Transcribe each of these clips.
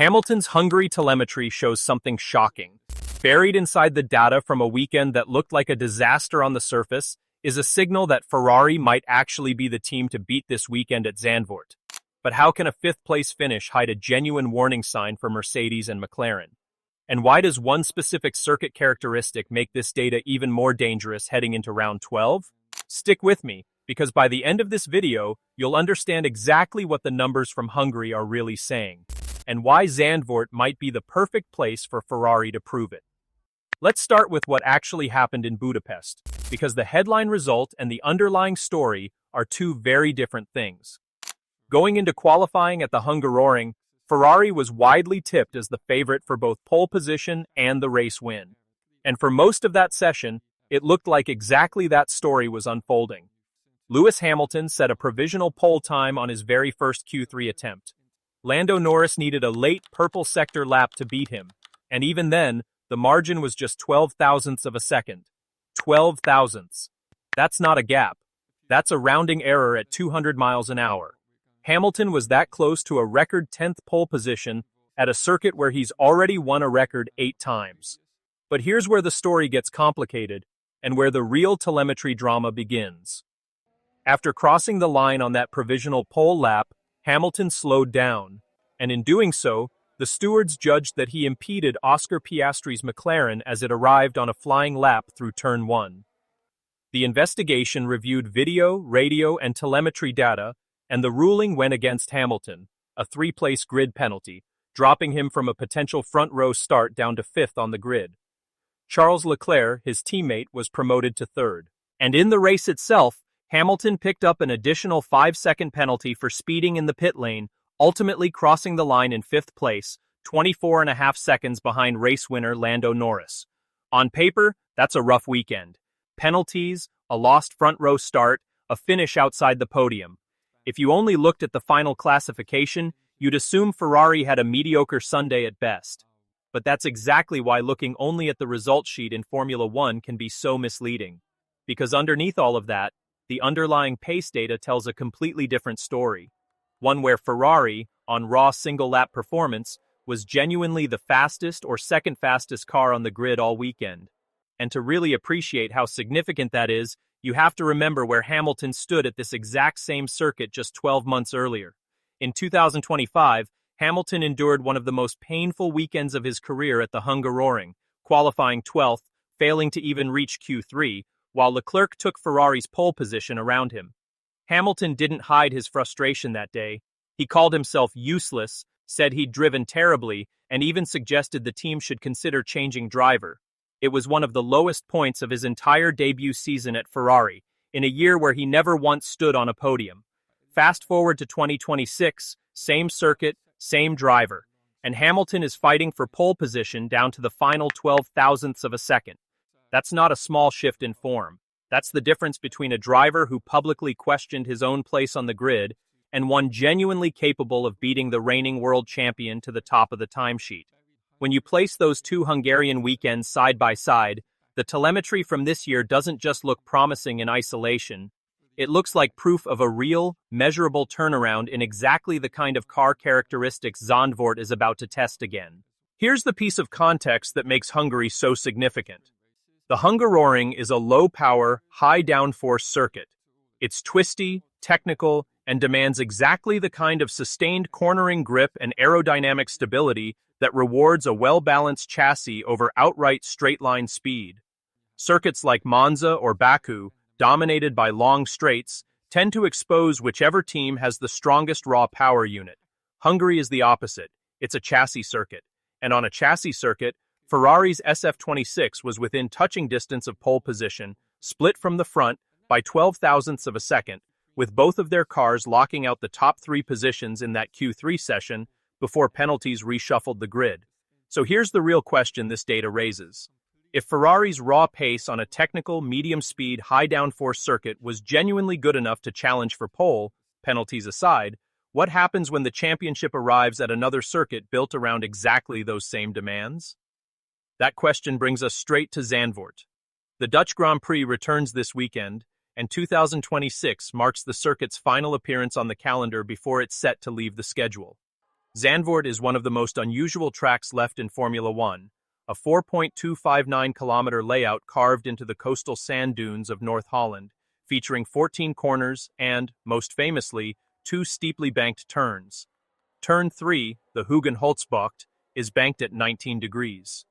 Hamilton's Hungary telemetry shows something shocking. Buried inside the data from a weekend that looked like a disaster on the surface is a signal that Ferrari might actually be the team to beat this weekend at Zandvoort. But how can a fifth-place finish hide a genuine warning sign for Mercedes and McLaren? And why does one specific circuit characteristic make this data even more dangerous heading into round 12? Stick with me, because by the end of this video, you'll understand exactly what the numbers from Hungary are really saying, and why Zandvoort might be the perfect place for Ferrari to prove it. Let's start with what actually happened in Budapest, because the headline result and the underlying story are two very different things. Going into qualifying at the Hungaroring, Ferrari was widely tipped as the favorite for both pole position and the race win. And for most of that session, it looked like exactly that story was unfolding. Lewis Hamilton set a provisional pole time on his very first Q3 attempt. Lando Norris needed a late purple sector lap to beat him, and even then, the margin was just 12 thousandths of a second. 12 thousandths. That's not a gap. That's a rounding error at 200 miles an hour. Hamilton was that close to a record 10th pole position at a circuit where he's already won a record 8 times. But here's where the story gets complicated, and where the real telemetry drama begins. After crossing the line on that provisional pole lap, Hamilton slowed down, and in doing so, the stewards judged that he impeded Oscar Piastri's McLaren as it arrived on a flying lap through turn 1. The investigation reviewed video, radio, and telemetry data, and the ruling went against Hamilton, a 3-place grid penalty, dropping him from a potential front-row start down to 5th on the grid. Charles Leclerc, his teammate, was promoted to 3rd. And in the race itself, Hamilton picked up an additional 5-second penalty for speeding in the pit lane, ultimately crossing the line in 5th place, 24.5 seconds behind race winner Lando Norris. On paper, that's a rough weekend. Penalties, a lost front-row start, a finish outside the podium. If you only looked at the final classification, you'd assume Ferrari had a mediocre Sunday at best. But that's exactly why looking only at the result sheet in Formula One can be so misleading. Because underneath all of that, the underlying pace data tells a completely different story. One where Ferrari, on raw single-lap performance, was genuinely the fastest or second fastest car on the grid all weekend. And to really appreciate how significant that is, you have to remember where Hamilton stood at this exact same circuit just 12 months earlier. In 2025, Hamilton endured one of the most painful weekends of his career at the Hungaroring, qualifying 12th, failing to even reach Q3, while Leclerc took Ferrari's pole position around him. Hamilton didn't hide his frustration that day. He called himself useless, said he'd driven terribly, and even suggested the team should consider changing driver. It was one of the lowest points of his entire debut season at Ferrari, in a year where he never once stood on a podium. Fast forward to 2026, same circuit, same driver, and Hamilton is fighting for pole position down to the final 12 thousandths of a second. That's not a small shift in form. That's the difference between a driver who publicly questioned his own place on the grid and one genuinely capable of beating the reigning world champion to the top of the timesheet. When you place those two Hungarian weekends side by side, the telemetry from this year doesn't just look promising in isolation. It looks like proof of a real, measurable turnaround in exactly the kind of car characteristics Zandvoort is about to test again. Here's the piece of context that makes Hungary so significant. The Hungaroring is a low-power, high-downforce circuit. It's twisty, technical, and demands exactly the kind of sustained cornering grip and aerodynamic stability that rewards a well-balanced chassis over outright straight-line speed. Circuits like Monza or Baku, dominated by long straights, tend to expose whichever team has the strongest raw power unit. Hungary is the opposite. It's a chassis circuit. And on a chassis circuit, Ferrari's SF26 was within touching distance of pole position, split from the front by 12 thousandths of a second, with both of their cars locking out the top 3 positions in that Q3 session before penalties reshuffled the grid. So here's the real question this data raises. If Ferrari's raw pace on a technical, medium-speed, high-downforce circuit was genuinely good enough to challenge for pole, penalties aside, what happens when the championship arrives at another circuit built around exactly those same demands? That question brings us straight to Zandvoort. The Dutch Grand Prix returns this weekend, and 2026 marks the circuit's final appearance on the calendar before it's set to leave the schedule. Zandvoort is one of the most unusual tracks left in Formula One, a 4.259-kilometer layout carved into the coastal sand dunes of North Holland, featuring 14 corners and, most famously, 2 steeply banked turns. Turn 3, the Hugen-Holtzbocht, is banked at 19 degrees.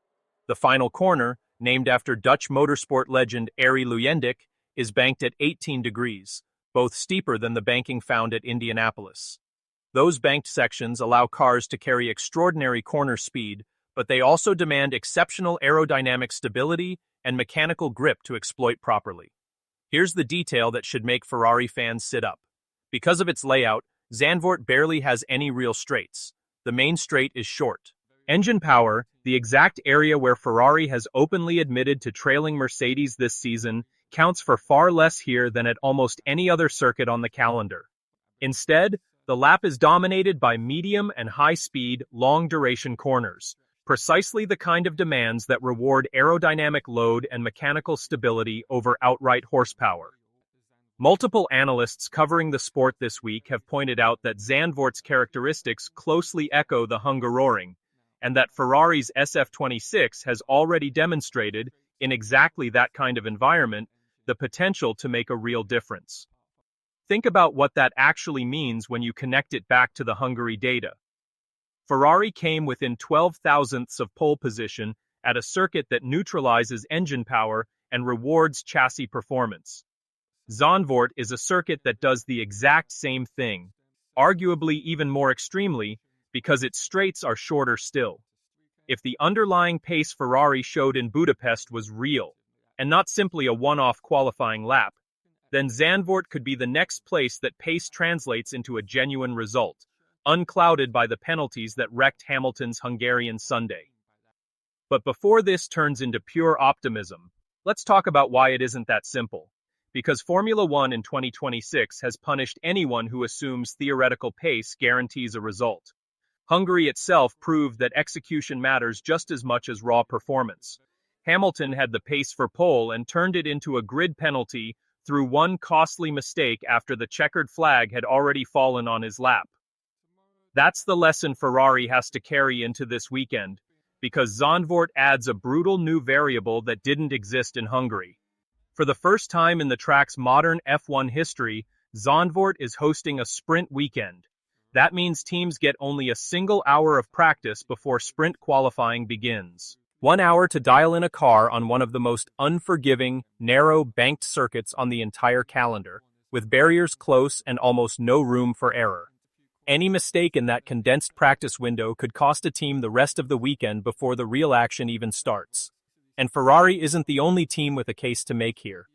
The final corner, named after Dutch motorsport legend Arie Luyendyk, is banked at 18 degrees, both steeper than the banking found at Indianapolis. Those banked sections allow cars to carry extraordinary corner speed, but they also demand exceptional aerodynamic stability and mechanical grip to exploit properly. Here's the detail that should make Ferrari fans sit up. Because of its layout, Zandvoort barely has any real straights. The main straight is short. Engine power, the exact area where Ferrari has openly admitted to trailing Mercedes this season, counts for far less here than at almost any other circuit on the calendar. Instead, the lap is dominated by medium and high-speed, long-duration corners, precisely the kind of demands that reward aerodynamic load and mechanical stability over outright horsepower. Multiple analysts covering the sport this week have pointed out that Zandvoort's characteristics closely echo the Hungaroring, and that Ferrari's SF26 has already demonstrated, in exactly that kind of environment, the potential to make a real difference. Think about what that actually means when you connect it back to the Hungary data. Ferrari came within 12 thousandths of pole position at a circuit that neutralizes engine power and rewards chassis performance. Zandvoort is a circuit that does the exact same thing, arguably even more extremely, because its straights are shorter still. If the underlying pace Ferrari showed in Budapest was real, and not simply a one-off qualifying lap, then Zandvoort could be the next place that pace translates into a genuine result, unclouded by the penalties that wrecked Hamilton's Hungarian Sunday. But before this turns into pure optimism, let's talk about why it isn't that simple. Because Formula One in 2026 has punished anyone who assumes theoretical pace guarantees a result. Hungary itself proved that execution matters just as much as raw performance. Hamilton had the pace for pole and turned it into a grid penalty through one costly mistake after the checkered flag had already fallen on his lap. That's the lesson Ferrari has to carry into this weekend, because Zandvoort adds a brutal new variable that didn't exist in Hungary. For the first time in the track's modern F1 history, Zandvoort is hosting a sprint weekend. That means teams get only a single hour of practice before sprint qualifying begins. 1 hour to dial in a car on one of the most unforgiving, narrow, banked circuits on the entire calendar, with barriers close and almost no room for error. Any mistake in that condensed practice window could cost a team the rest of the weekend before the real action even starts. And Ferrari isn't the only team with a case to make here.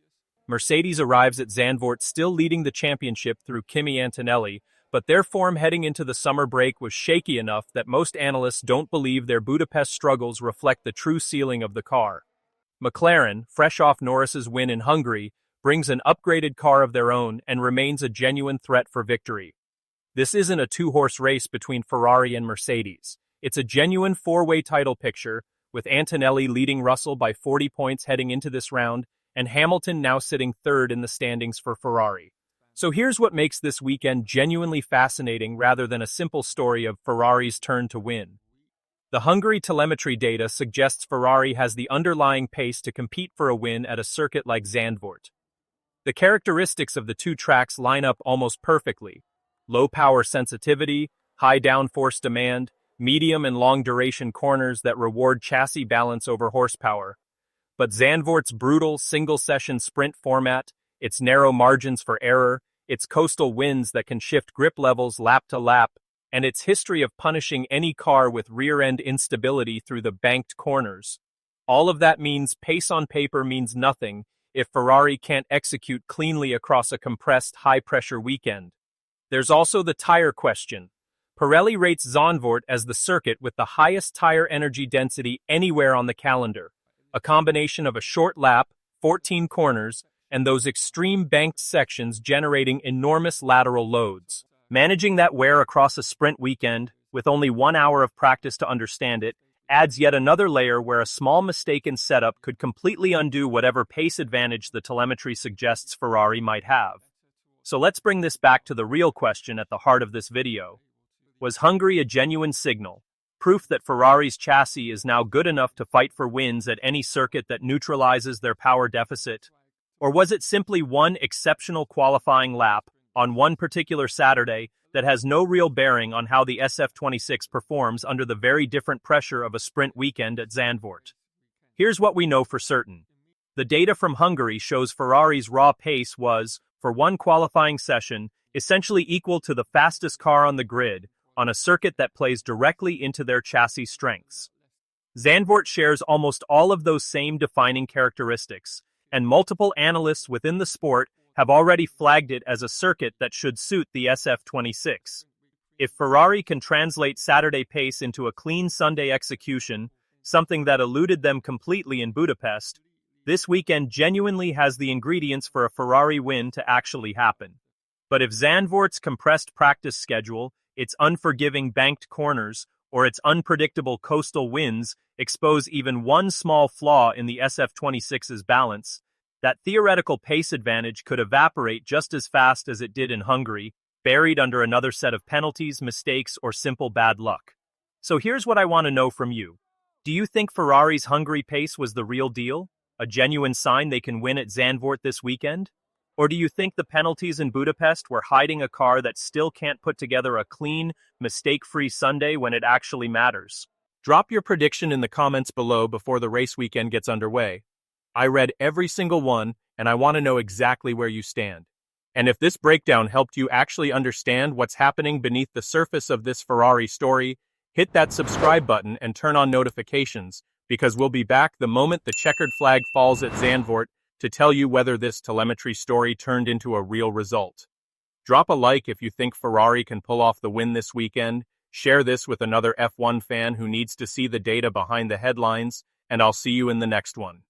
Mercedes arrives at Zandvoort still leading the championship through Kimi Antonelli, but their form heading into the summer break was shaky enough that most analysts don't believe their Budapest struggles reflect the true ceiling of the car. McLaren, fresh off Norris's win in Hungary, brings an upgraded car of their own and remains a genuine threat for victory. This isn't a two-horse race between Ferrari and Mercedes. It's a genuine four-way title picture, with Antonelli leading Russell by 40 points heading into this round, and Hamilton now sitting third in the standings for Ferrari. So here's what makes this weekend genuinely fascinating rather than a simple story of Ferrari's turn to win. The Hungary telemetry data suggests Ferrari has the underlying pace to compete for a win at a circuit like Zandvoort. The characteristics of the two tracks line up almost perfectly: low power sensitivity, high downforce demand, medium and long duration corners that reward chassis balance over horsepower. But Zandvoort's brutal single-session sprint format, its narrow margins for error, its coastal winds that can shift grip levels lap to lap, and its history of punishing any car with rear-end instability through the banked corners. All of that means pace on paper means nothing if Ferrari can't execute cleanly across a compressed, high-pressure weekend. There's also the tire question. Pirelli rates Zandvoort as the circuit with the highest tire energy density anywhere on the calendar, a combination of a short lap, 14 corners, and those extreme banked sections generating enormous lateral loads. Managing that wear across a sprint weekend, with only 1 hour of practice to understand it, adds yet another layer where a small mistake in setup could completely undo whatever pace advantage the telemetry suggests Ferrari might have. So let's bring this back to the real question at the heart of this video. Was Hungary a genuine signal? Proof that Ferrari's chassis is now good enough to fight for wins at any circuit that neutralizes their power deficit? Or was it simply one exceptional qualifying lap on one particular Saturday that has no real bearing on how the SF26 performs under the very different pressure of a sprint weekend at Zandvoort? Here's what we know for certain. The data from Hungary shows Ferrari's raw pace was, for one qualifying session, essentially equal to the fastest car on the grid, on a circuit that plays directly into their chassis strengths. Zandvoort shares almost all of those same defining characteristics, and multiple analysts within the sport have already flagged it as a circuit that should suit the SF26. If Ferrari can translate Saturday pace into a clean Sunday execution, something that eluded them completely in Budapest, this weekend genuinely has the ingredients for a Ferrari win to actually happen. But if Zandvoort's compressed practice schedule, its unforgiving banked corners, or its unpredictable coastal winds expose even one small flaw in the SF26's balance, that theoretical pace advantage could evaporate just as fast as it did in Hungary, buried under another set of penalties, mistakes, or simple bad luck. So here's what I want to know from you. Do you think Ferrari's Hungary pace was the real deal? A genuine sign they can win at Zandvoort this weekend? Or do you think the penalties in Budapest were hiding a car that still can't put together a clean, mistake-free Sunday when it actually matters? Drop your prediction in the comments below before the race weekend gets underway. I read every single one, and I want to know exactly where you stand. And if this breakdown helped you actually understand what's happening beneath the surface of this Ferrari story, hit that subscribe button and turn on notifications, because we'll be back the moment the checkered flag falls at Zandvoort to tell you whether this telemetry story turned into a real result. Drop a like if you think Ferrari can pull off the win this weekend, share this with another F1 fan who needs to see the data behind the headlines, and I'll see you in the next one.